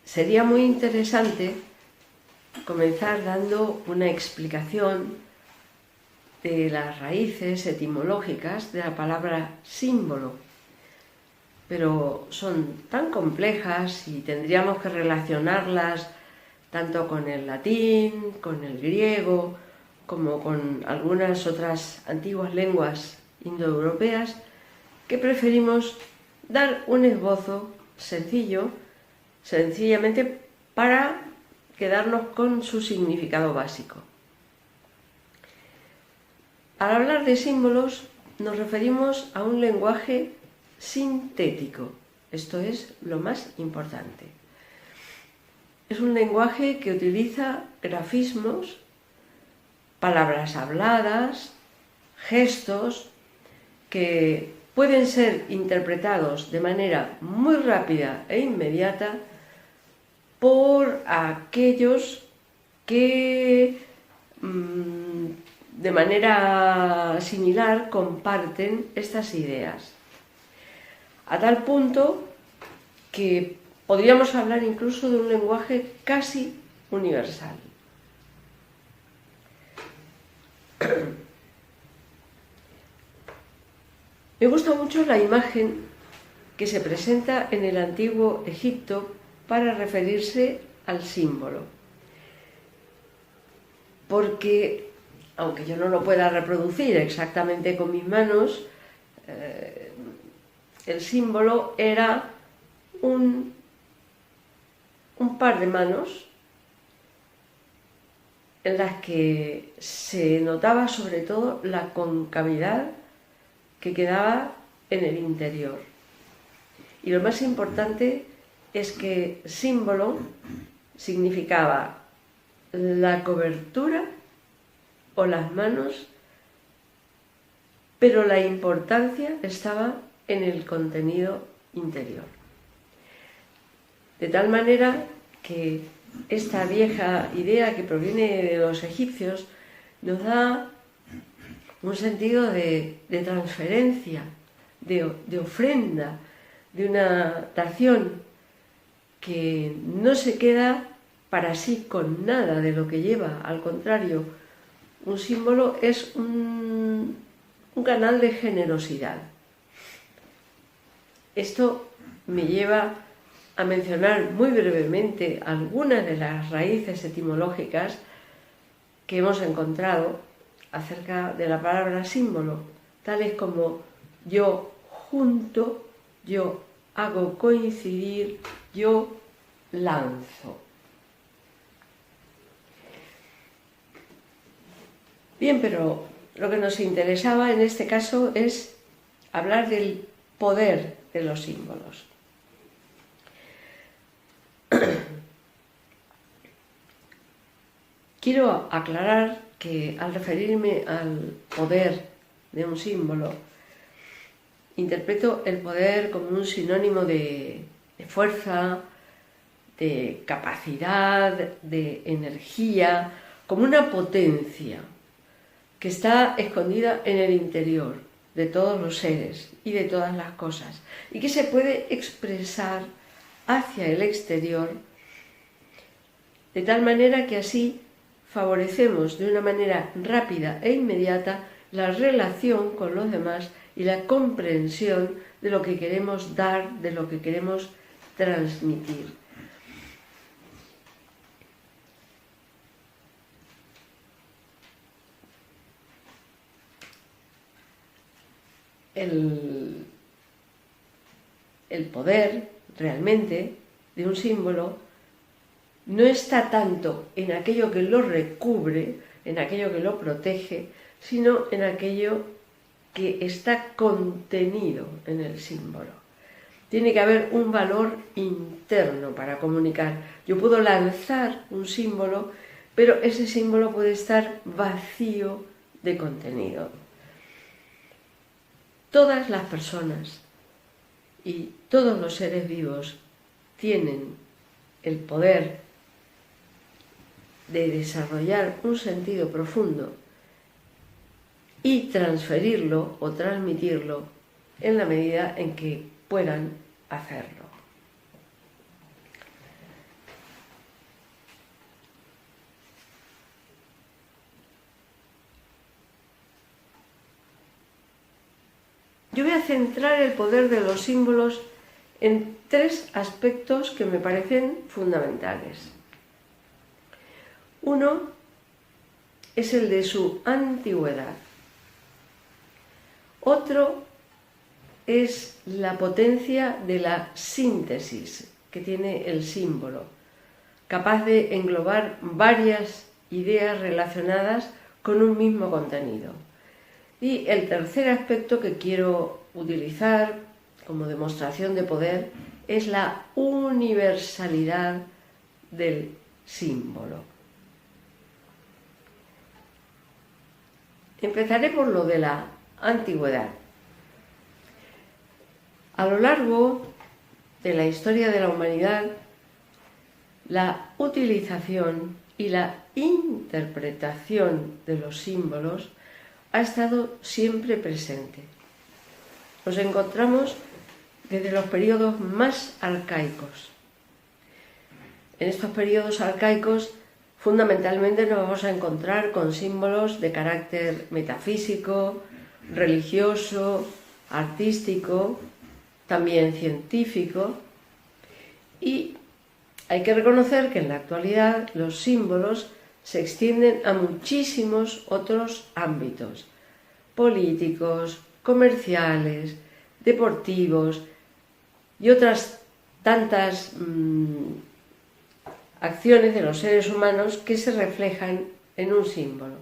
sería muy interesante comenzar dando una explicación de las raíces etimológicas de la palabra símbolo, pero son tan complejas y tendríamos que relacionarlas tanto con el latín, con el griego, como con algunas otras antiguas lenguas indoeuropeas, que preferimos dar un esbozo sencillo, sencillamente para quedarnos con su significado básico. Al hablar de símbolos nos referimos a un lenguaje sintético, esto es lo más importante. Es un lenguaje que utiliza grafismos, palabras habladas, gestos que pueden ser interpretados de manera muy rápida e inmediata por aquellos que de manera similar comparten estas ideas. A tal punto que podríamos hablar incluso de un lenguaje casi universal. Me gusta mucho la imagen que se presenta en el antiguo Egipto para referirse al símbolo, porque aunque yo no lo pueda reproducir exactamente con mis manos, el símbolo era un par de manos en las que se notaba sobre todo la concavidad que quedaba en el interior. Y lo más importante es que símbolo significaba la cobertura o las manos, pero la importancia estaba en el contenido interior. De tal manera que esta vieja idea que proviene de los egipcios nos da un sentido de transferencia, de ofrenda, de una dación que no se queda para sí con nada de lo que lleva. Al contrario, un símbolo es un canal de generosidad. Esto me lleva a mencionar muy brevemente algunas de las raíces etimológicas que hemos encontrado acerca de la palabra símbolo, tales como yo junto, yo hago coincidir, yo lanzo. Bien, pero lo que nos interesaba en este caso es hablar del poder de los símbolos. Quiero aclarar que al referirme al poder de un símbolo, interpreto el poder como un sinónimo de fuerza, de capacidad, de energía, como una potencia que está escondida en el interior de todos los seres y de todas las cosas, y que se puede expresar hacia el exterior de tal manera que así favorecemos de una manera rápida e inmediata la relación con los demás y la comprensión de lo que queremos dar, de lo que queremos transmitir. El poder realmente de un símbolo no está tanto en aquello que lo recubre, en aquello que lo protege, sino en aquello que está contenido en el símbolo. Tiene que haber un valor interno para comunicar. Yo puedo lanzar un símbolo, pero ese símbolo puede estar vacío de contenido. Todas las personas y todos los seres vivos tienen el poder de desarrollar un sentido profundo y transferirlo o transmitirlo en la medida en que puedan hacerlo. yo voy a centrar el poder de los símbolos en 3 aspectos que me parecen fundamentales. Uno es el de su antigüedad. Otro es la potencia de la síntesis que tiene el símbolo, capaz de englobar varias ideas relacionadas con un mismo contenido. Y el tercer aspecto que quiero utilizar como demostración de poder es la universalidad del símbolo. Empezaré por lo de la antigüedad. A lo largo de la historia de la humanidad, la utilización y la interpretación de los símbolos ha estado siempre presente. Los encontramos desde los periodos más arcaicos. En estos periodos arcaicos, fundamentalmente nos vamos a encontrar con símbolos de carácter metafísico, religioso, artístico, también científico, y hay que reconocer que en la actualidad los símbolos se extienden a muchísimos otros ámbitos: políticos, comerciales, deportivos y otras tantas acciones de los seres humanos que se reflejan en un símbolo.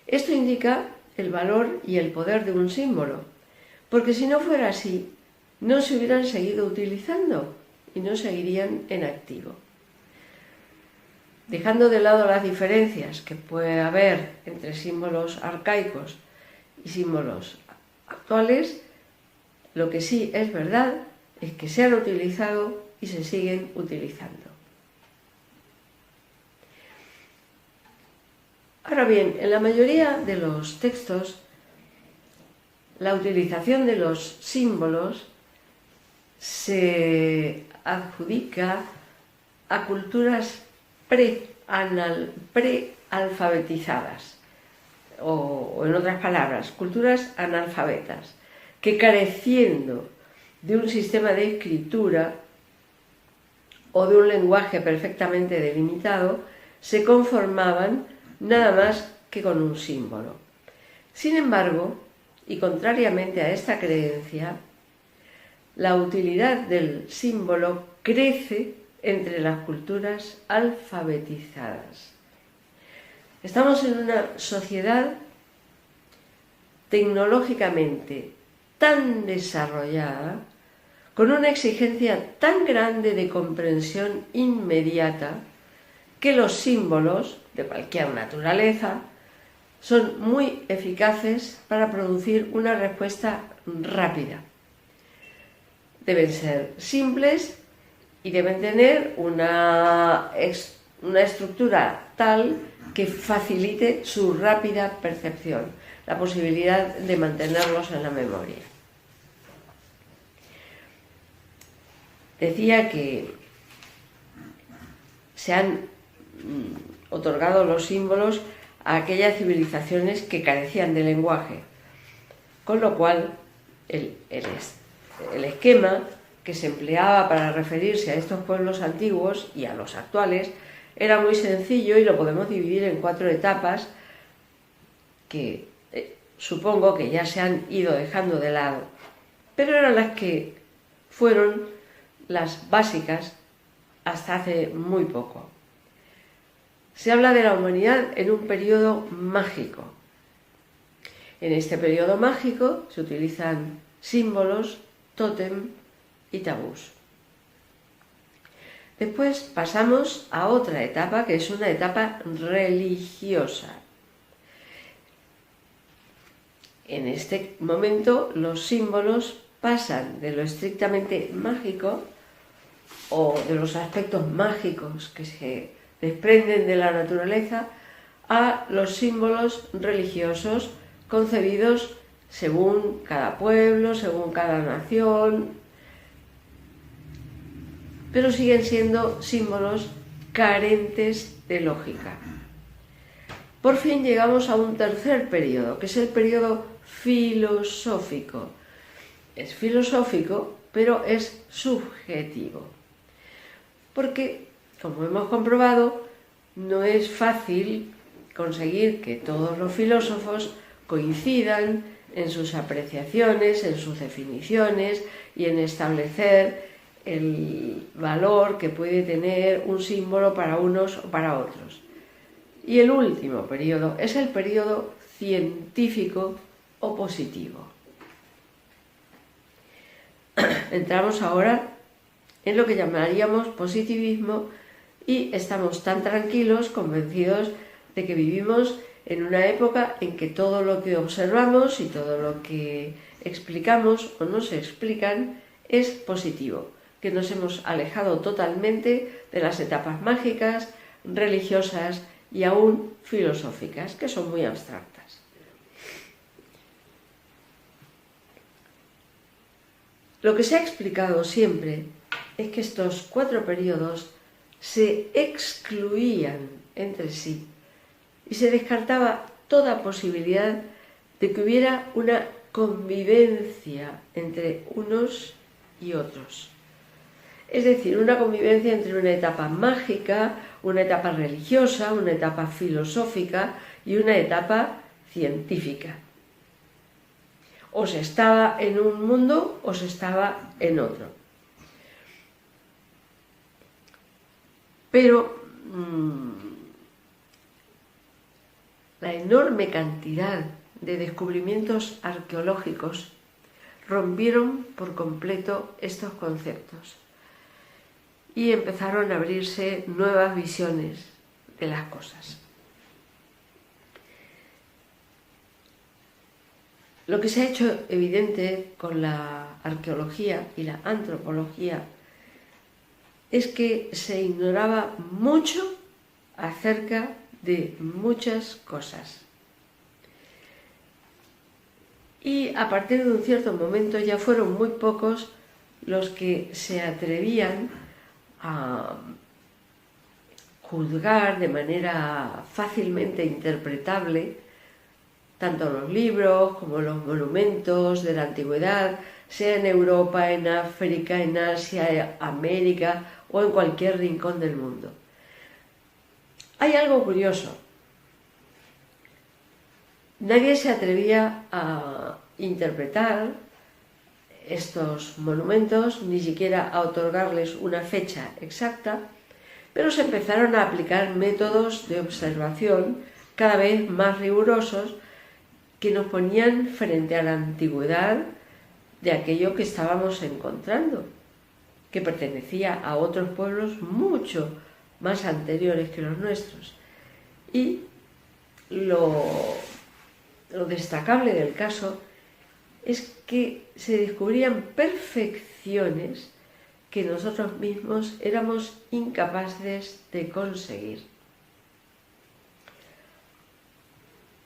Esto indica el valor y el poder de un símbolo, porque si no fuera así, no se hubieran seguido utilizando y no seguirían en activo. Dejando de lado las diferencias que puede haber entre símbolos arcaicos y símbolos actuales, lo que sí es verdad es que se han utilizado y se siguen utilizando. Ahora bien, en la mayoría de los textos, la utilización de los símbolos se adjudica a culturas prealfabetizadas, o en otras palabras, culturas analfabetas, que careciendo de un sistema de escritura o de un lenguaje perfectamente delimitado, se conformaban nada más que con un símbolo. Sin embargo, y contrariamente a esta creencia, la utilidad del símbolo crece entre las culturas alfabetizadas. Estamos en una sociedad tecnológicamente tan desarrollada, con una exigencia tan grande de comprensión inmediata, que los símbolos de cualquier naturaleza son muy eficaces para producir una respuesta rápida. Deben ser simples y deben tener una estructura tal que facilite su rápida percepción, la posibilidad de mantenerlos en la memoria. Decía que se han otorgado los símbolos a aquellas civilizaciones que carecían de lenguaje, con lo cual el esquema que se empleaba para referirse a estos pueblos antiguos y a los actuales era muy sencillo y lo podemos dividir en 4 etapas que supongo que ya se han ido dejando de lado, pero eran las que fueron las básicas hasta hace muy poco. Se habla de la humanidad en un periodo mágico. En este periodo mágico se utilizan símbolos, tótem y tabús. Después pasamos a otra etapa, que es una etapa religiosa. En este momento los símbolos pasan de lo estrictamente mágico o de los aspectos mágicos que se desprenden de la naturaleza a los símbolos religiosos concebidos según cada pueblo, según cada nación, pero siguen siendo símbolos carentes de lógica. por fin llegamos a un tercer periodo, que es el periodo filosófico. Es filosófico, pero es subjetivo. Porque, como hemos comprobado, no es fácil conseguir que todos los filósofos coincidan en sus apreciaciones, en sus definiciones y en establecer el valor que puede tener un símbolo para unos o para otros. Y el último periodo es el periodo científico o positivo. Entramos ahora en lo que llamaríamos positivismo y estamos tan tranquilos, convencidos de que vivimos en una época en que todo lo que observamos y todo lo que explicamos o nos explican es positivo, que nos hemos alejado totalmente de las etapas mágicas, religiosas y aún filosóficas, que son muy abstractas. Lo que se ha explicado siempre es que estos 4 periodos se excluían entre sí y se descartaba toda posibilidad de que hubiera una convivencia entre unos y otros. Es decir, una convivencia entre una etapa mágica, una etapa religiosa, una etapa filosófica y una etapa científica. O se estaba en un mundo o se estaba en otro. Pero la enorme cantidad de descubrimientos arqueológicos rompieron por completo estos conceptos y empezaron a abrirse nuevas visiones de las cosas. Lo que se ha hecho evidente con la arqueología y la antropología es que se ignoraba mucho acerca de muchas cosas. Y a partir de un cierto momento ya fueron muy pocos los que se atrevían a juzgar de manera fácilmente interpretable tanto los libros como los monumentos de la antigüedad, sea en Europa, en África, en Asia, en América o en cualquier rincón del mundo. Hay algo curioso. Nadie se atrevía a interpretar estos monumentos, ni siquiera a otorgarles una fecha exacta, pero se empezaron a aplicar métodos de observación cada vez más rigurosos que nos ponían frente a la antigüedad de aquello que estábamos encontrando, que pertenecía a otros pueblos mucho más anteriores que los nuestros. Y lo destacable del caso es que se descubrían perfecciones que nosotros mismos éramos incapaces de conseguir.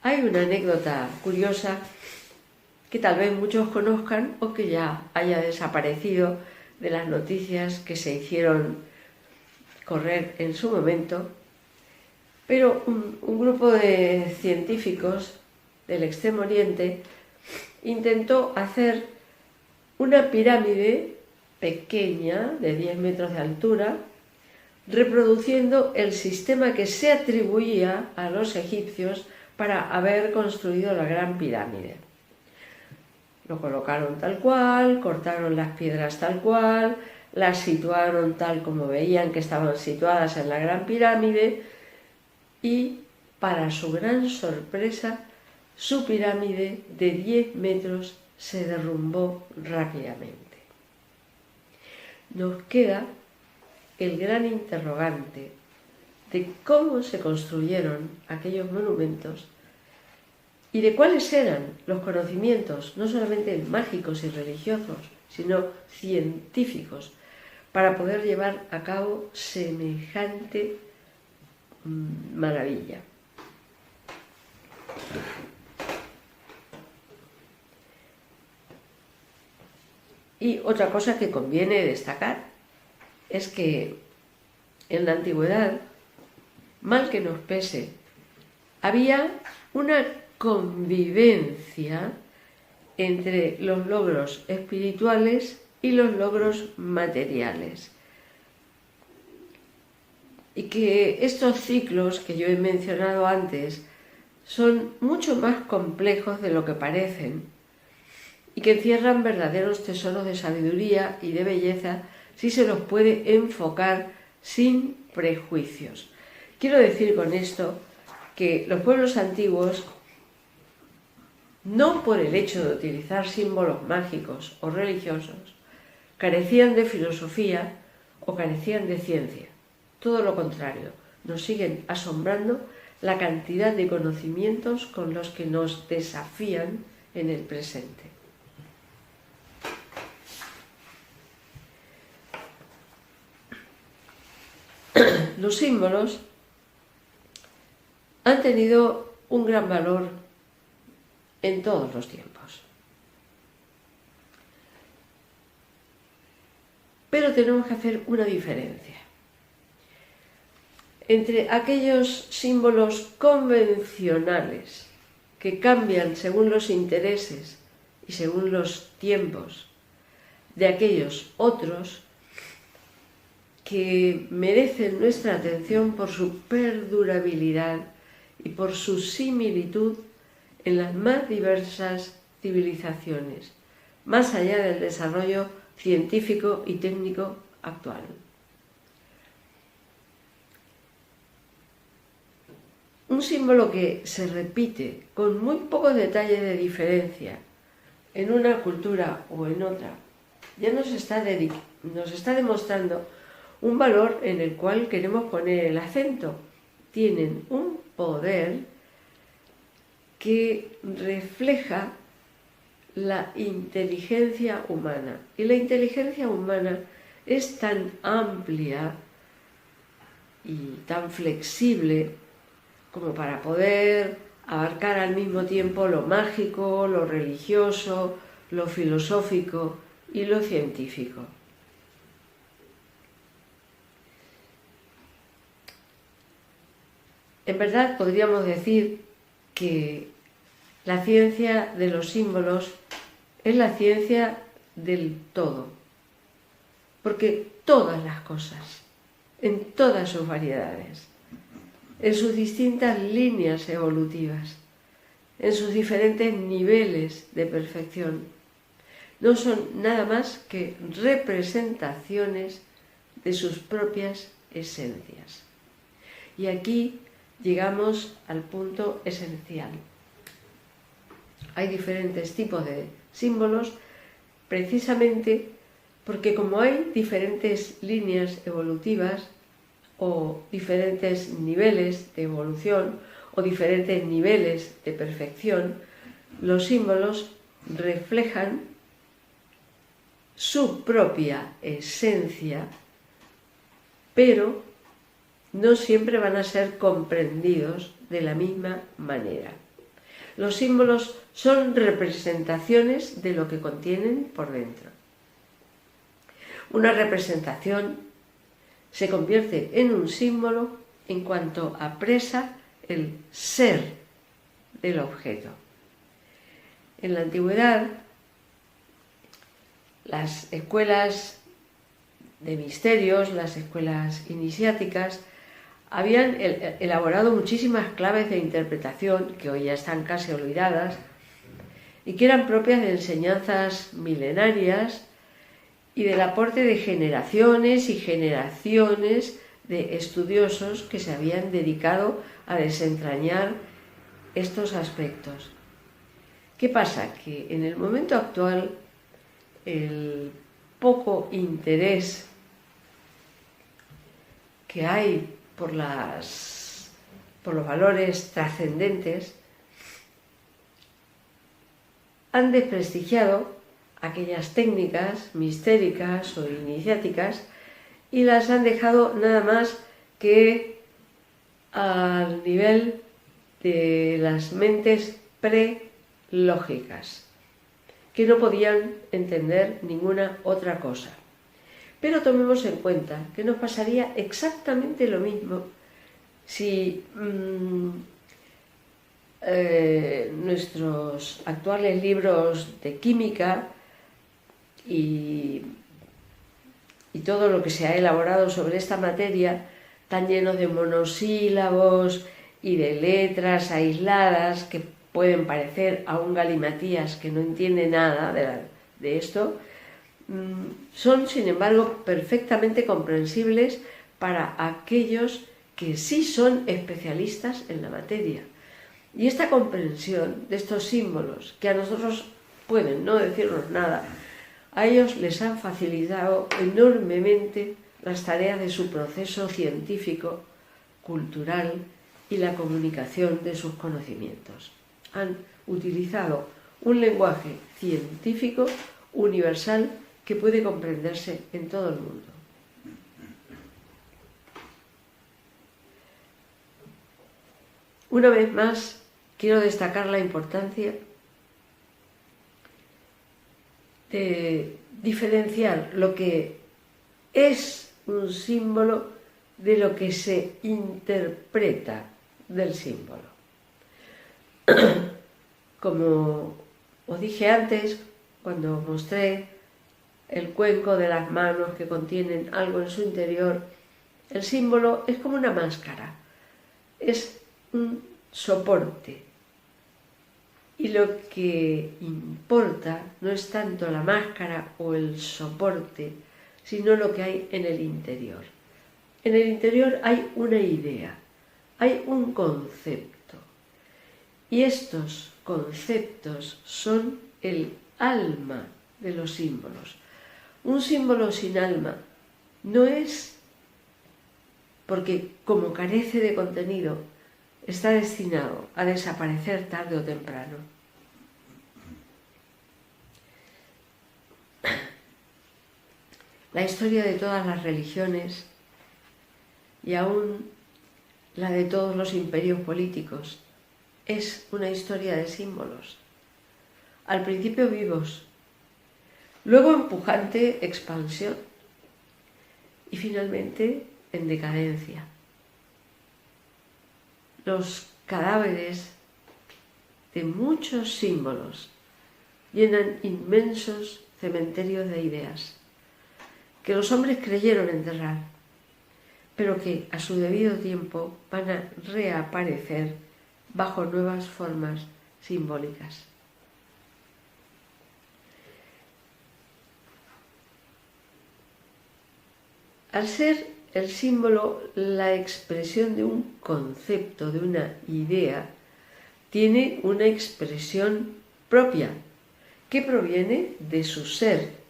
Hay una anécdota curiosa que tal vez muchos conozcan o que ya haya desaparecido de las noticias que se hicieron correr en su momento, pero un grupo de científicos del Extremo Oriente intentó hacer una pirámide pequeña de 10 metros de altura, reproduciendo el sistema que se atribuía a los egipcios para haber construido la Gran Pirámide. Lo colocaron tal cual, cortaron las piedras tal cual, las situaron tal como veían que estaban situadas en la Gran Pirámide y, para su gran sorpresa, su pirámide de 10 metros se derrumbó rápidamente. Nos queda el gran interrogante de cómo se construyeron aquellos monumentos y de cuáles eran los conocimientos, no solamente mágicos y religiosos, sino científicos, para poder llevar a cabo semejante maravilla. Y otra cosa que conviene destacar es que en la antigüedad, mal que nos pese, había una convivencia entre los logros espirituales y los logros materiales. Y que estos ciclos que yo he mencionado antes son mucho más complejos de lo que parecen y que encierran verdaderos tesoros de sabiduría y de belleza si se los puede enfocar sin prejuicios. Quiero decir con esto que los pueblos antiguos, no por el hecho de utilizar símbolos mágicos o religiosos, carecían de filosofía o carecían de ciencia. Todo lo contrario, nos siguen asombrando la cantidad de conocimientos con los que nos desafían en el presente. Los símbolos han tenido un gran valor en todos los tiempos. Pero tenemos que hacer una diferencia entre aquellos símbolos convencionales que cambian según los intereses y según los tiempos, de aquellos otros que merecen nuestra atención por su perdurabilidad y por su similitud en las más diversas civilizaciones, más allá del desarrollo científico y técnico actual. Un símbolo que se repite con muy pocos detalles de diferencia en una cultura o en otra, ya nos está demostrando un valor en el cual queremos poner el acento. Tienen un poder que refleja la inteligencia humana. Y la inteligencia humana es tan amplia y tan flexible como para poder abarcar al mismo tiempo lo mágico, lo religioso, lo filosófico y lo científico. En verdad podríamos decir que la ciencia de los símbolos es la ciencia del todo, porque todas las cosas, en todas sus variedades, en sus distintas líneas evolutivas, en sus diferentes niveles de perfección, no son nada más que representaciones de sus propias esencias. Y aquí llegamos al punto esencial. Hay diferentes tipos de símbolos precisamente porque como hay diferentes líneas evolutivas o diferentes niveles de evolución o diferentes niveles de perfección, los símbolos reflejan su propia esencia, pero no siempre van a ser comprendidos de la misma manera. Los símbolos son representaciones de lo que contienen por dentro. Una representación se convierte en un símbolo en cuanto apresa el ser del objeto. En la antigüedad, las escuelas de misterios, las escuelas iniciáticas, habían elaborado muchísimas claves de interpretación que hoy ya están casi olvidadas y que eran propias de enseñanzas milenarias y del aporte de generaciones y generaciones de estudiosos que se habían dedicado a desentrañar estos aspectos. ¿Qué pasa? Que en el momento actual el poco interés que hay por los valores trascendentes han desprestigiado aquellas técnicas mistéricas o iniciáticas y las han dejado nada más que al nivel de las mentes prelógicas, que no podían entender ninguna otra cosa. Pero tomemos en cuenta que nos pasaría exactamente lo mismo si nuestros actuales libros de química y todo lo que se ha elaborado sobre esta materia, tan llenos de monosílabos y de letras aisladas que pueden parecer a un galimatías que no entiende nada de esto, son, sin embargo, perfectamente comprensibles para aquellos que sí son especialistas en la materia. Y esta comprensión de estos símbolos, que a nosotros pueden no decirnos nada, a ellos les han facilitado enormemente las tareas de su proceso científico, cultural y la comunicación de sus conocimientos. Han utilizado un lenguaje científico universal que puede comprenderse en todo el mundo. Una vez más, quiero destacar la importancia de diferenciar lo que es un símbolo de lo que se interpreta del símbolo. Como os dije antes, cuando mostré el cuenco de las manos que contienen algo en su interior, el símbolo es como una máscara, es un soporte. Y lo que importa no es tanto la máscara o el soporte, sino lo que hay en el interior. En el interior hay una idea, hay un concepto. Y estos conceptos son el alma de los símbolos. Un símbolo sin alma no es porque, como carece de contenido, está destinado a desaparecer tarde o temprano. La historia de todas las religiones y aún la de todos los imperios políticos es una historia de símbolos. Al principio vivos, luego en pujante expansión y finalmente en decadencia. Los cadáveres de muchos símbolos llenan inmensos cementerios de ideas que los hombres creyeron enterrar, pero que a su debido tiempo van a reaparecer bajo nuevas formas simbólicas. Al ser el símbolo la expresión de un concepto, de una idea, tiene una expresión propia que proviene de su ser.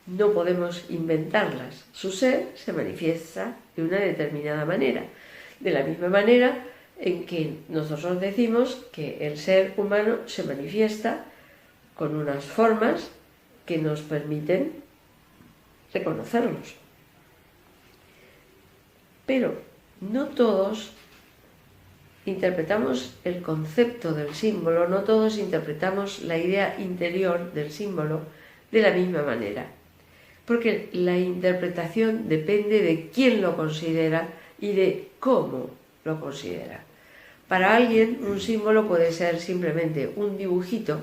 No podemos inventarlas. Su ser se manifiesta de una determinada manera, de la misma manera en que nosotros decimos que el ser humano se manifiesta con unas formas que nos permiten reconocerlos. Pero no todos interpretamos el concepto del símbolo, no todos interpretamos la idea interior del símbolo de la misma manera, porque la interpretación depende de quién lo considera y de cómo lo considera. Para alguien un símbolo puede ser simplemente un dibujito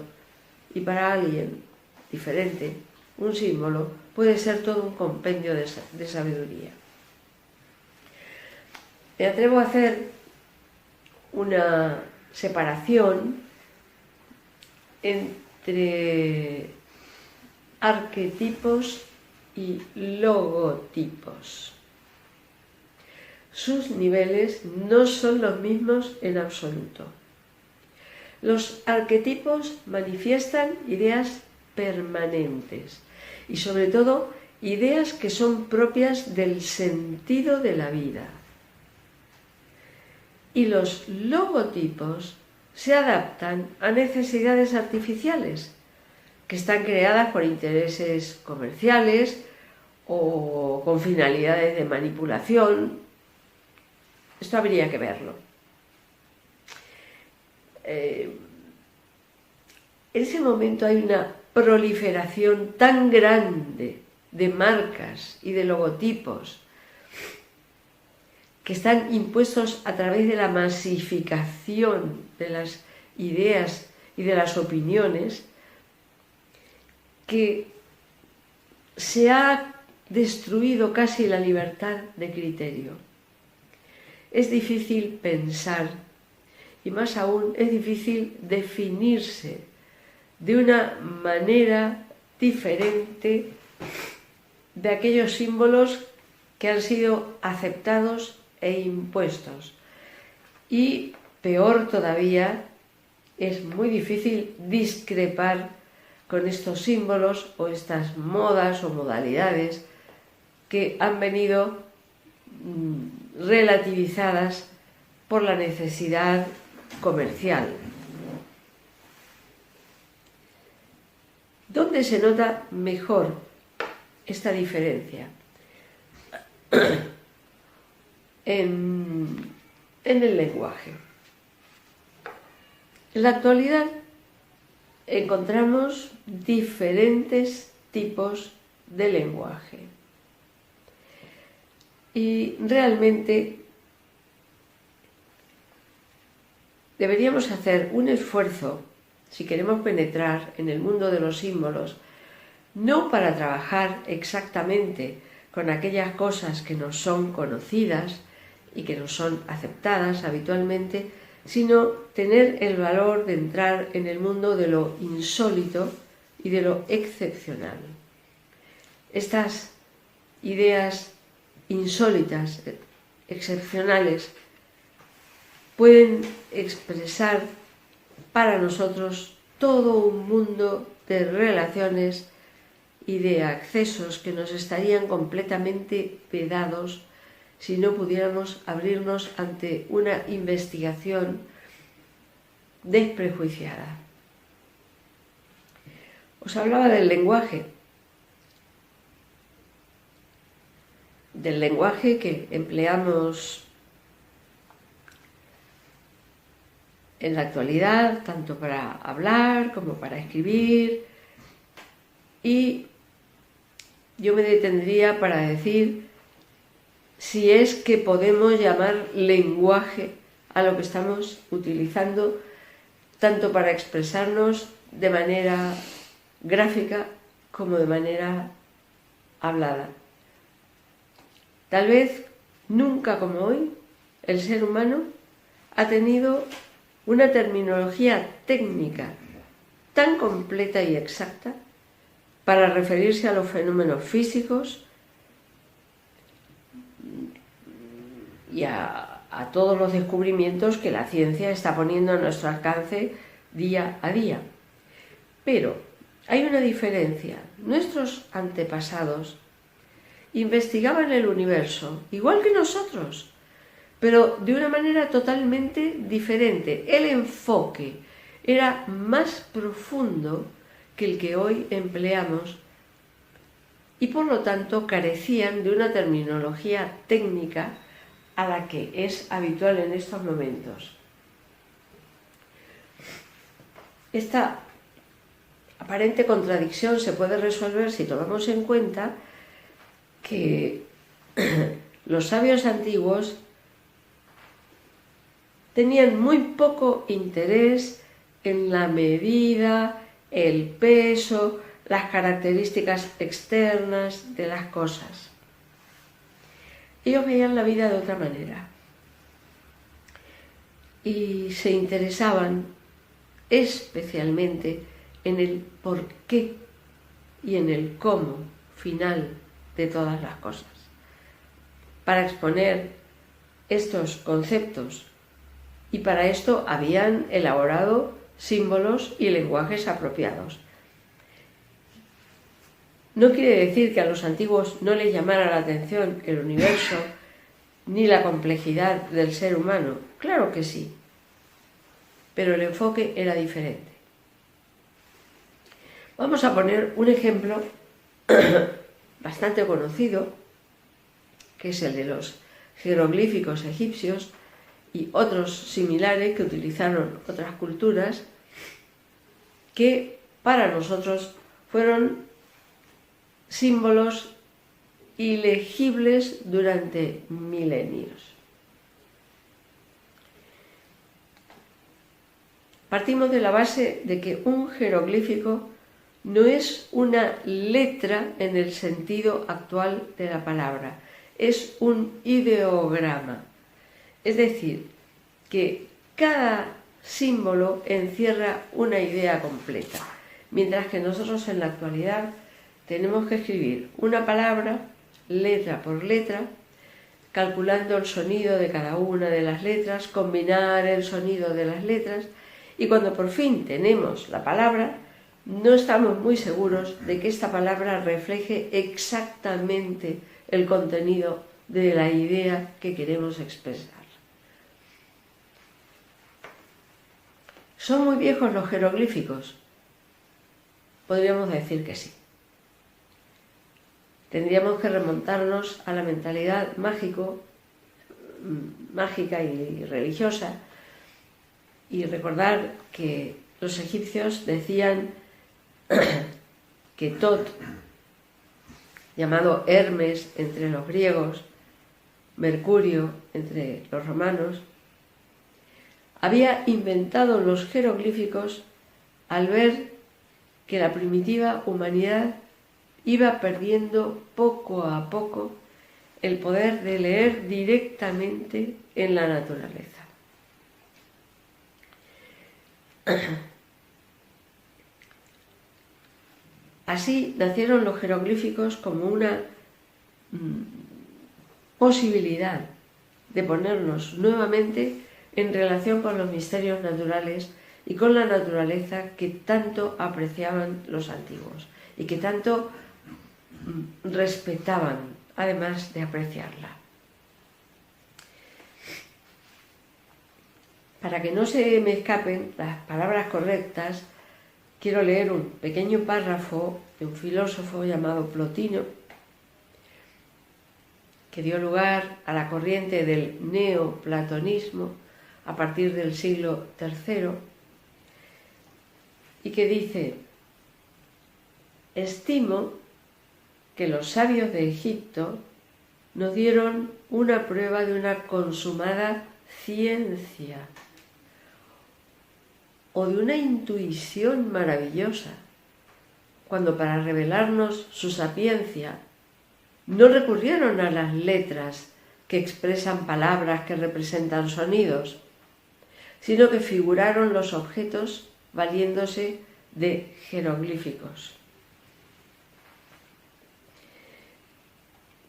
y para alguien diferente un símbolo puede ser todo un compendio de sabiduría. Me atrevo a hacer una separación entre arquetipos y logotipos. Sus niveles no son los mismos en absoluto. Los arquetipos manifiestan ideas permanentes y sobre todo ideas que son propias del sentido de la vida. Y los logotipos se adaptan a necesidades artificiales que están creadas por intereses comerciales o con finalidades de manipulación. Esto habría que verlo. En ese momento hay una proliferación tan grande de marcas y de logotipos que están impuestos a través de la masificación de las ideas y de las opiniones, que se ha destruido casi la libertad de criterio. Es difícil pensar y más aún es difícil definirse de una manera diferente de aquellos símbolos que han sido aceptados e impuestos. Y peor todavía, es muy difícil discrepar con estos símbolos o estas modas o modalidades que han venido relativizadas por la necesidad comercial. ¿Dónde se nota mejor esta diferencia? En el lenguaje. En la actualidad encontramos diferentes tipos de lenguaje y realmente deberíamos hacer un esfuerzo si queremos penetrar en el mundo de los símbolos, no para trabajar exactamente con aquellas cosas que nos son conocidas y que nos son aceptadas habitualmente, sino tener el valor de entrar en el mundo de lo insólito y de lo excepcional. Estas ideas insólitas, excepcionales, pueden expresar para nosotros todo un mundo de relaciones y de accesos que nos estarían completamente vedados si no pudiéramos abrirnos ante una investigación desprejuiciada. Os hablaba del lenguaje que empleamos en la actualidad, tanto para hablar como para escribir, y yo me detendría para decir si es que podemos llamar lenguaje a lo que estamos utilizando tanto para expresarnos de manera gráfica como de manera hablada. Tal vez nunca como hoy el ser humano ha tenido una terminología técnica tan completa y exacta para referirse a los fenómenos físicos y a todos los descubrimientos que la ciencia está poniendo a nuestro alcance día a día. Pero hay una diferencia. Nuestros antepasados investigaban el universo igual que nosotros, pero de una manera totalmente diferente. El enfoque era más profundo que el que hoy empleamos y por lo tanto carecían de una terminología técnica a la que es habitual en estos momentos. Esta aparente contradicción se puede resolver si tomamos en cuenta que los sabios antiguos tenían muy poco interés en la medida, el peso, las características externas de las cosas. Ellos veían la vida de otra manera y se interesaban especialmente en el por qué y en el cómo final de todas las cosas. Para exponer estos conceptos y para esto habían elaborado símbolos y lenguajes apropiados. No quiere decir que a los antiguos no les llamara la atención el universo ni la complejidad del ser humano. Claro que sí, pero el enfoque era diferente. Vamos a poner un ejemplo bastante conocido, que es el de los jeroglíficos egipcios y otros similares que utilizaron otras culturas, que para nosotros fueron símbolos ilegibles durante milenios. Partimos de la base de que un jeroglífico no es una letra en el sentido actual de la palabra, es un ideograma. Es decir, que cada símbolo encierra una idea completa, mientras que nosotros en la actualidad tenemos que escribir una palabra letra por letra, calculando el sonido de cada una de las letras, combinar el sonido de las letras, y cuando por fin tenemos la palabra, no estamos muy seguros de que esta palabra refleje exactamente el contenido de la idea que queremos expresar. ¿Son muy viejos los jeroglíficos? Podríamos decir que sí. Tendríamos que remontarnos a la mentalidad mágica y religiosa y recordar que los egipcios decían que Tot, llamado Hermes entre los griegos, Mercurio entre los romanos, había inventado los jeroglíficos al ver que la primitiva humanidad iba perdiendo poco a poco el poder de leer directamente en la naturaleza. Así nacieron los jeroglíficos como una posibilidad de ponernos nuevamente en relación con los misterios naturales y con la naturaleza que tanto apreciaban los antiguos y que tanto respetaban, además de apreciarla. Para que no se me escapen las palabras correctas, quiero leer un pequeño párrafo de un filósofo llamado Plotino, que dio lugar a la corriente del neoplatonismo a partir del siglo III, y que dice: estimo que los sabios de Egipto nos dieron una prueba de una consumada ciencia o de una intuición maravillosa, cuando para revelarnos su sapiencia no recurrieron a las letras que expresan palabras que representan sonidos, sino que figuraron los objetos valiéndose de jeroglíficos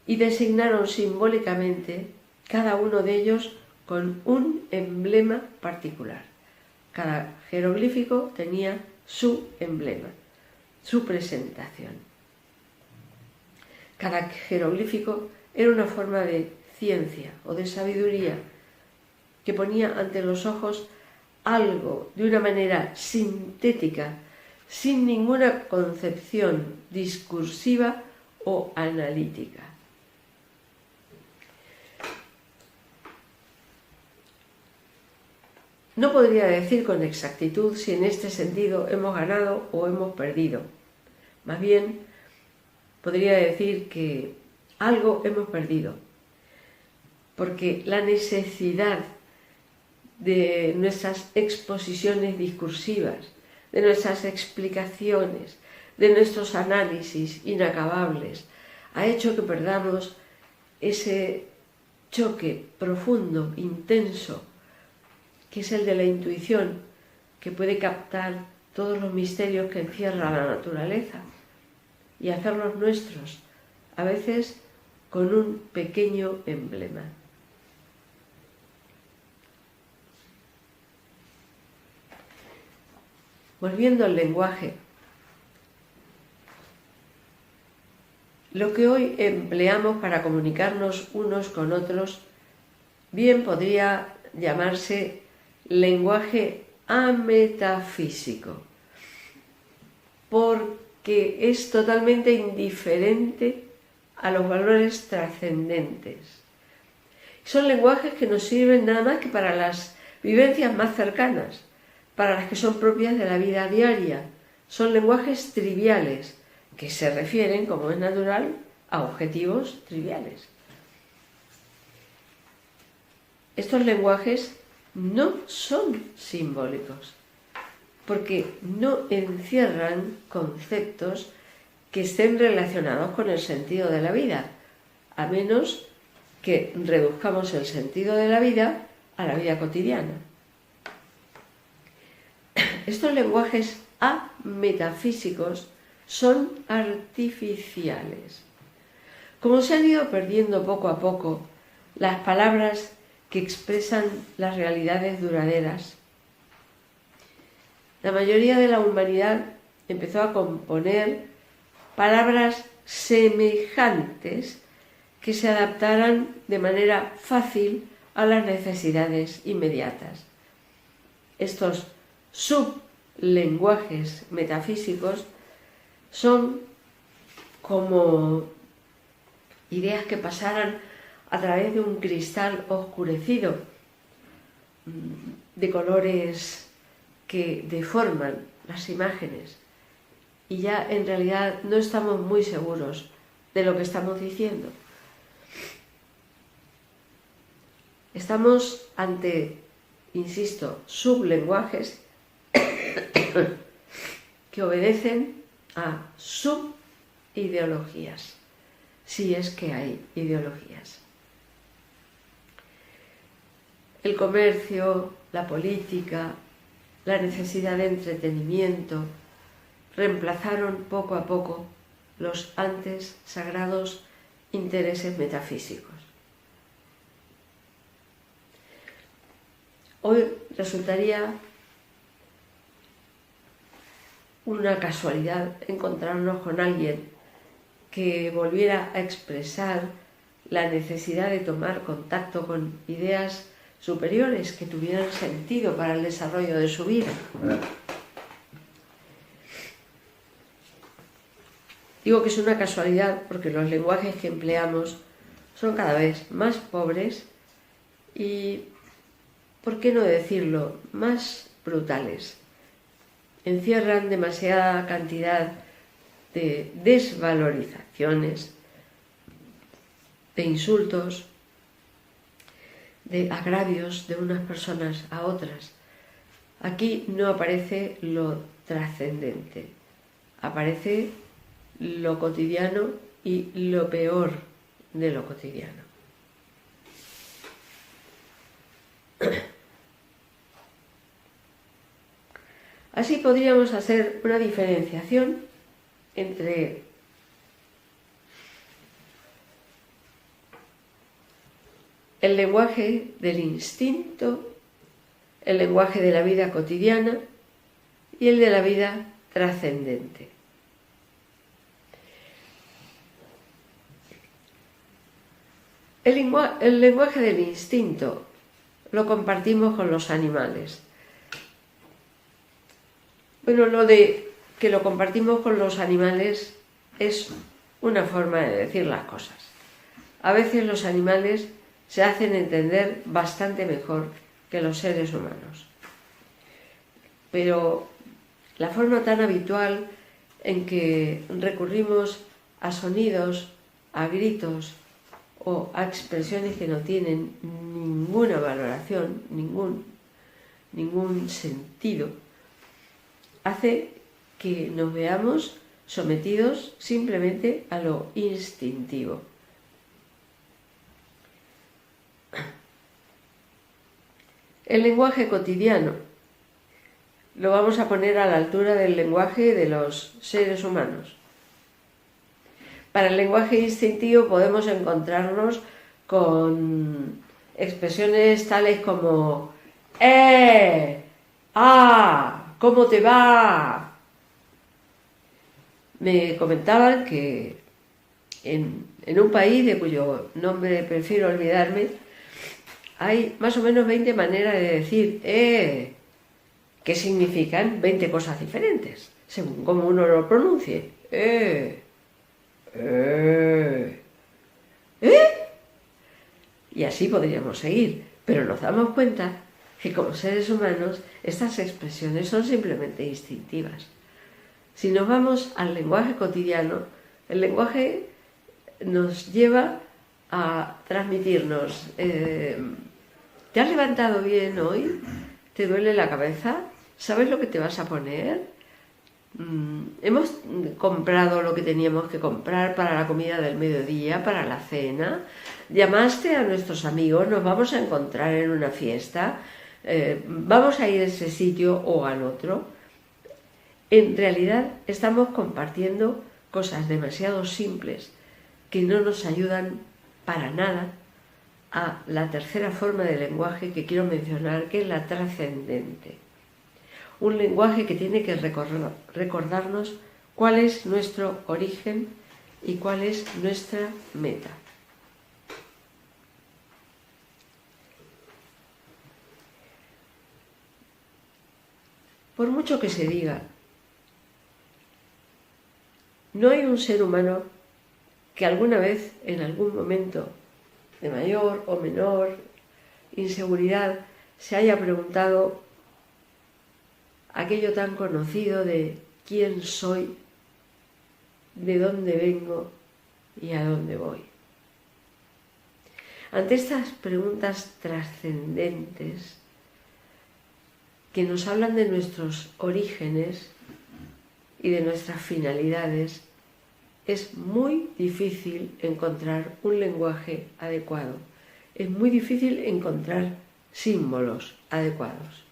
y designaron simbólicamente cada uno de ellos con un emblema particular. Cada jeroglífico tenía su emblema, su presentación. Cada jeroglífico era una forma de ciencia o de sabiduría que ponía ante los ojos algo de una manera sintética, sin ninguna concepción discursiva o analítica. No podría decir con exactitud si en este sentido hemos ganado o hemos perdido. Más bien, podría decir que algo hemos perdido, porque la necesidad de nuestras exposiciones discursivas, de nuestras explicaciones, de nuestros análisis inacabables, ha hecho que perdamos ese choque profundo, intenso, que es el de la intuición, que puede captar todos los misterios que encierra la naturaleza y hacerlos nuestros, a veces con un pequeño emblema. Volviendo al lenguaje, lo que hoy empleamos para comunicarnos unos con otros bien podría llamarse lenguaje ametafísico, porque es totalmente indiferente a los valores trascendentes. Son lenguajes que nos sirven nada más que para las vivencias más cercanas, para las que son propias de la vida diaria. Son lenguajes triviales, que se refieren, como es natural, a objetivos triviales. Estos lenguajes no son simbólicos, porque no encierran conceptos que estén relacionados con el sentido de la vida, a menos que reduzcamos el sentido de la vida a la vida cotidiana. Estos lenguajes ametafísicos son artificiales. Como se han ido perdiendo poco a poco las palabras que expresan las realidades duraderas, la mayoría de la humanidad empezó a componer palabras semejantes que se adaptaran de manera fácil a las necesidades inmediatas. Estos sublenguajes metafísicos son como ideas que pasaran a través de un cristal oscurecido, de colores que deforman las imágenes, y ya en realidad no estamos muy seguros de lo que estamos diciendo. Estamos ante, insisto, sublenguajes que obedecen a subideologías, si es que hay ideologías. El comercio, la política, la necesidad de entretenimiento reemplazaron poco a poco los antes sagrados intereses metafísicos. Hoy resultaría una casualidad encontrarnos con alguien que volviera a expresar la necesidad de tomar contacto con ideas superiores que tuvieran sentido para el desarrollo de su vida. Digo que es una casualidad porque los lenguajes que empleamos son cada vez más pobres y, ¿por qué no decirlo?, más brutales. Encierran demasiada cantidad de desvalorizaciones, de insultos, de agravios de unas personas a otras. Aquí no aparece lo trascendente, aparece lo cotidiano y lo peor de lo cotidiano. Así podríamos hacer una diferenciación entre el lenguaje del instinto, el lenguaje de la vida cotidiana y el de la vida trascendente. El lenguaje del instinto lo compartimos con los animales. Bueno, lo de que lo compartimos con los animales es una forma de decir las cosas. A veces los animales se hacen entender bastante mejor que los seres humanos. Pero la forma tan habitual en que recurrimos a sonidos, a gritos o a expresiones que no tienen ninguna valoración, ningún sentido, hace que nos veamos sometidos simplemente a lo instintivo. El lenguaje cotidiano lo vamos a poner a la altura del lenguaje de los seres humanos. Para el lenguaje instintivo podemos encontrarnos con expresiones tales como ¿cómo te va? Me comentaban que en un país de cuyo nombre prefiero olvidarme, hay más o menos 20 maneras de decir que significan 20 cosas diferentes, según cómo uno lo pronuncie. Y así podríamos seguir, pero nos damos cuenta que como seres humanos estas expresiones son simplemente instintivas. Si nos vamos al lenguaje cotidiano, el lenguaje nos lleva a transmitirnos ¿te has levantado bien hoy? ¿Te duele la cabeza? ¿Sabes lo que te vas a poner? Hemos comprado lo que teníamos que comprar para la comida del mediodía, para la cena. Llamaste a nuestros amigos, nos vamos a encontrar en una fiesta, vamos a ir a ese sitio o al otro. En realidad estamos compartiendo cosas demasiado simples que no nos ayudan para nada a la tercera forma de lenguaje que quiero mencionar, que es la trascendente. Un lenguaje que tiene que recordarnos cuál es nuestro origen y cuál es nuestra meta. Por mucho que se diga, no hay un ser humano que alguna vez, en algún momento de mayor o menor inseguridad, se haya preguntado aquello tan conocido de quién soy, de dónde vengo y a dónde voy. Ante estas preguntas trascendentes que nos hablan de nuestros orígenes y de nuestras finalidades, es muy difícil encontrar un lenguaje adecuado. Es muy difícil encontrar símbolos adecuados.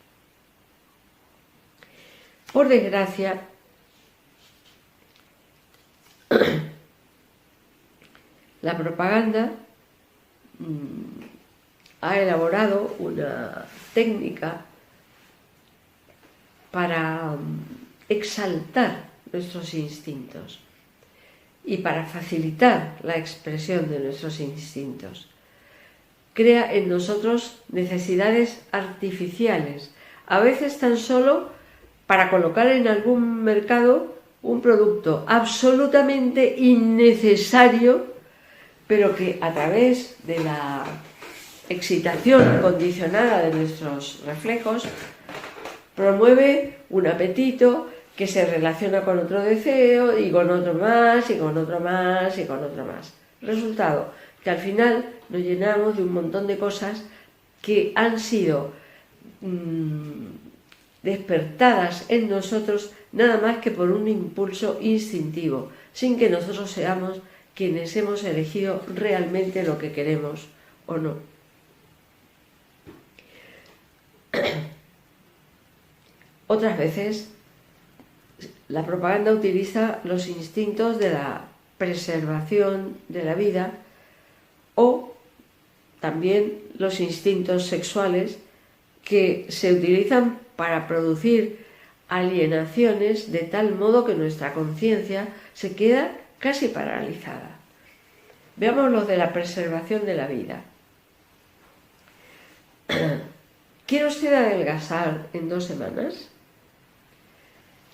Por desgracia, la propaganda ha elaborado una técnica para exaltar nuestros instintos y para facilitar la expresión de nuestros instintos. Crea en nosotros necesidades artificiales, a veces tan solo para colocar en algún mercado un producto absolutamente innecesario, pero que a través de la excitación condicionada de nuestros reflejos promueve un apetito que se relaciona con otro deseo y con otro más y con otro más y con otro más. Resultado, que al final nos llenamos de un montón de cosas que han sido despertadas en nosotros nada más que por un impulso instintivo, sin que nosotros seamos quienes hemos elegido realmente lo que queremos o no. Otras veces la propaganda utiliza los instintos de la preservación de la vida o también los instintos sexuales que se utilizan para producir alienaciones de tal modo que nuestra conciencia se queda casi paralizada. Veamos lo de la preservación de la vida. ¿Quiere usted adelgazar en 2 semanas?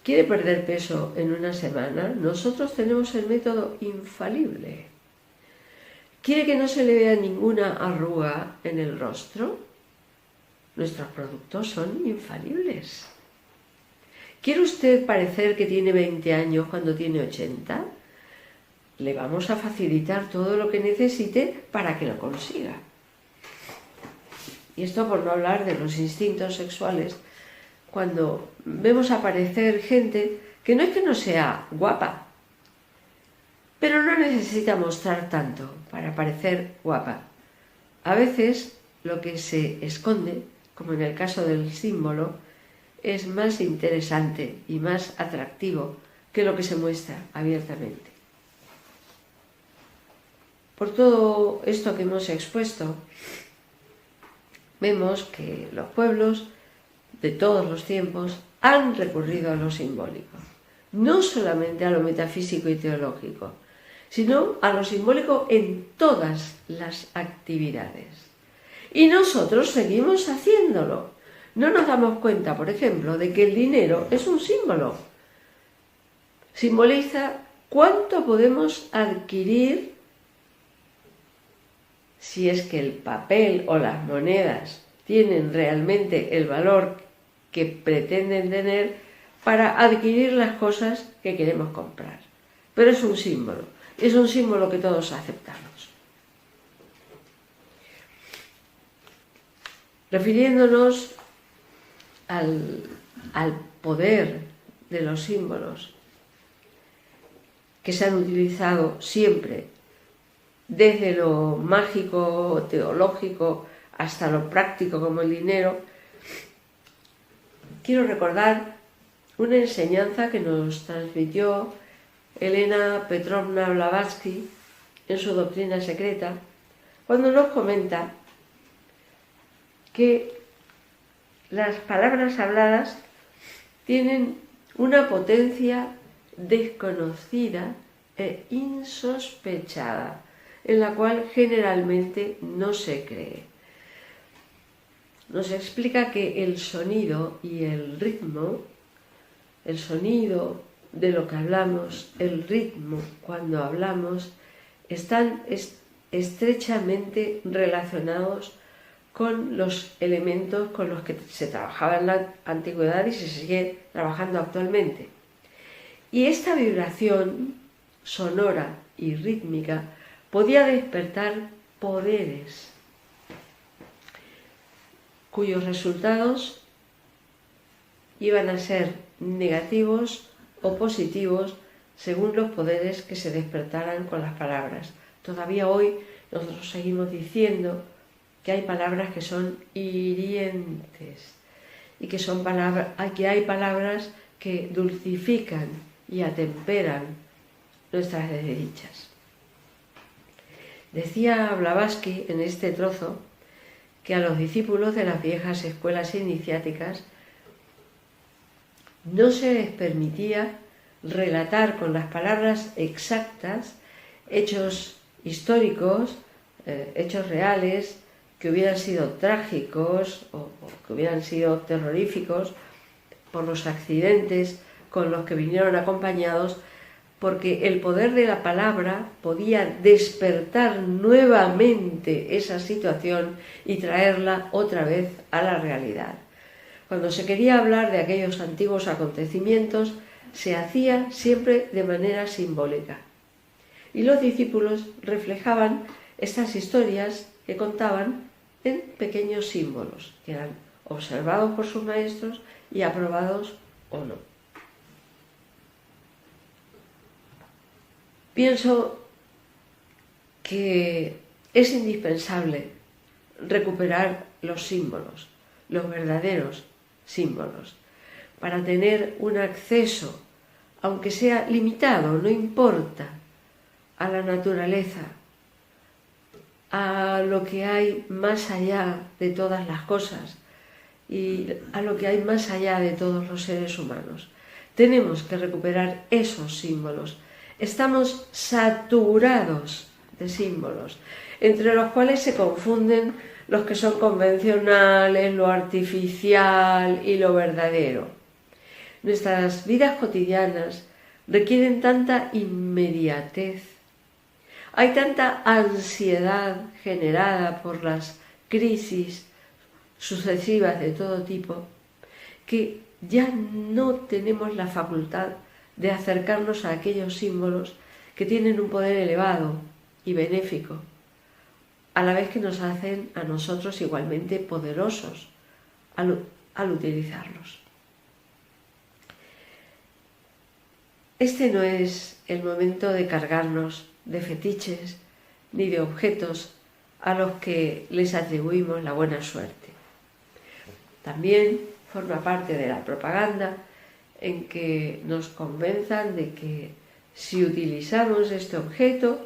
¿Quiere perder peso en 1 semana? Nosotros tenemos el método infalible. ¿Quiere que no se le vea ninguna arruga en el rostro? Nuestros productos son infalibles. ¿Quiere usted parecer que tiene 20 años cuando tiene 80? Le vamos a facilitar todo lo que necesite para que lo consiga. Y esto por no hablar de los instintos sexuales. Cuando vemos aparecer gente que no es que no sea guapa, pero no necesita mostrar tanto para parecer guapa. A veces lo que se esconde, como en el caso del símbolo, es más interesante y más atractivo que lo que se muestra abiertamente. Por todo esto que hemos expuesto, vemos que los pueblos de todos los tiempos han recurrido a lo simbólico, no solamente a lo metafísico y teológico, sino a lo simbólico en todas las actividades. Y nosotros seguimos haciéndolo. No nos damos cuenta, por ejemplo, de que el dinero es un símbolo. Simboliza cuánto podemos adquirir si es que el papel o las monedas tienen realmente el valor que pretenden tener para adquirir las cosas que queremos comprar. Pero es un símbolo que todos aceptamos. Refiriéndonos al al poder de los símbolos que se han utilizado siempre, desde lo mágico, teológico, hasta lo práctico como el dinero, quiero recordar una enseñanza que nos transmitió Elena Petrovna Blavatsky en su Doctrina Secreta, cuando nos comenta que las palabras habladas tienen una potencia desconocida e insospechada, en la cual generalmente no se cree. Nos explica que el sonido y el ritmo, el sonido de lo que hablamos, el ritmo cuando hablamos, están estrechamente relacionados con los elementos con los que se trabajaba en la antigüedad y se sigue trabajando actualmente. Y esta vibración sonora y rítmica podía despertar poderes cuyos resultados iban a ser negativos o positivos según los poderes que se despertaran con las palabras. Todavía hoy nosotros seguimos diciendo que hay palabras que son hirientes y que hay palabras que dulcifican y atemperan nuestras desdichas. Decía Blavatsky en este trozo que a los discípulos de las viejas escuelas iniciáticas no se les permitía relatar con las palabras exactas hechos históricos, hechos reales, que hubieran sido trágicos o que hubieran sido terroríficos por los accidentes con los que vinieron acompañados, porque el poder de la palabra podía despertar nuevamente esa situación y traerla otra vez a la realidad. Cuando se quería hablar de aquellos antiguos acontecimientos, se hacía siempre de manera simbólica. Y los discípulos reflejaban estas historias que contaban en pequeños símbolos, que eran observados por sus maestros y aprobados o no. Pienso que es indispensable recuperar los símbolos, los verdaderos símbolos, para tener un acceso, aunque sea limitado, no importa, a la naturaleza, a lo que hay más allá de todas las cosas y a lo que hay más allá de todos los seres humanos. Tenemos que recuperar esos símbolos. Estamos saturados de símbolos, entre los cuales se confunden los que son convencionales, lo artificial y lo verdadero. Nuestras vidas cotidianas requieren tanta inmediatez, hay tanta ansiedad generada por las crisis sucesivas de todo tipo, que ya no tenemos la facultad de acercarnos a aquellos símbolos que tienen un poder elevado y benéfico, a la vez que nos hacen a nosotros igualmente poderosos al utilizarlos. Este no es el momento de cargarnos de fetiches ni de objetos a los que les atribuimos la buena suerte. También forma parte de la propaganda en que nos convenzan de que si utilizamos este objeto,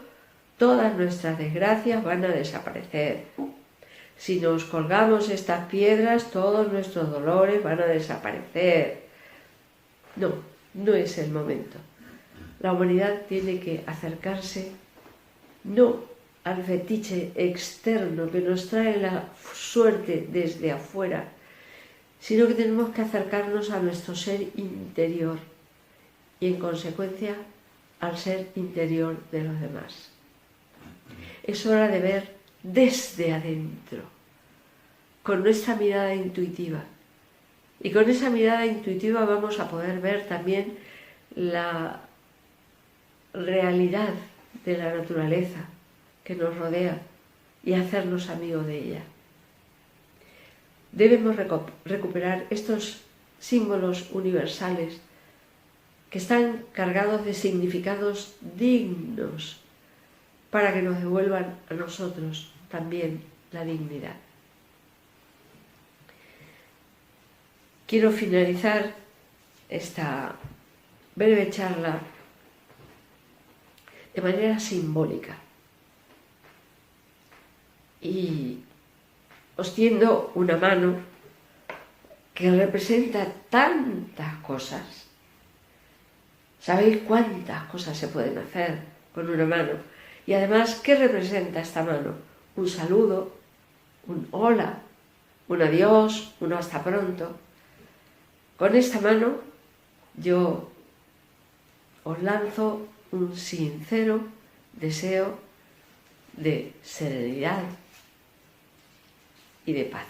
todas nuestras desgracias van a desaparecer. Si nos colgamos estas piedras, todos nuestros dolores van a desaparecer. No, no es el momento. La humanidad tiene que acercarse no al fetiche externo que nos trae la suerte desde afuera, sino que tenemos que acercarnos a nuestro ser interior y, en consecuencia, al ser interior de los demás. Es hora de ver desde adentro, con nuestra mirada intuitiva. Y con esa mirada intuitiva vamos a poder ver también la realidad de la naturaleza que nos rodea y hacernos amigos de ella. Debemos recuperar estos símbolos universales que están cargados de significados dignos para que nos devuelvan a nosotros también la dignidad. Quiero finalizar esta breve charla de manera simbólica y os tiendo una mano que representa tantas cosas. ¿Sabéis cuántas cosas se pueden hacer con una mano? Y además, ¿qué representa esta mano? Un saludo, un hola, un adiós, un hasta pronto. Con esta mano yo os lanzo un sincero deseo de serenidad y de paz.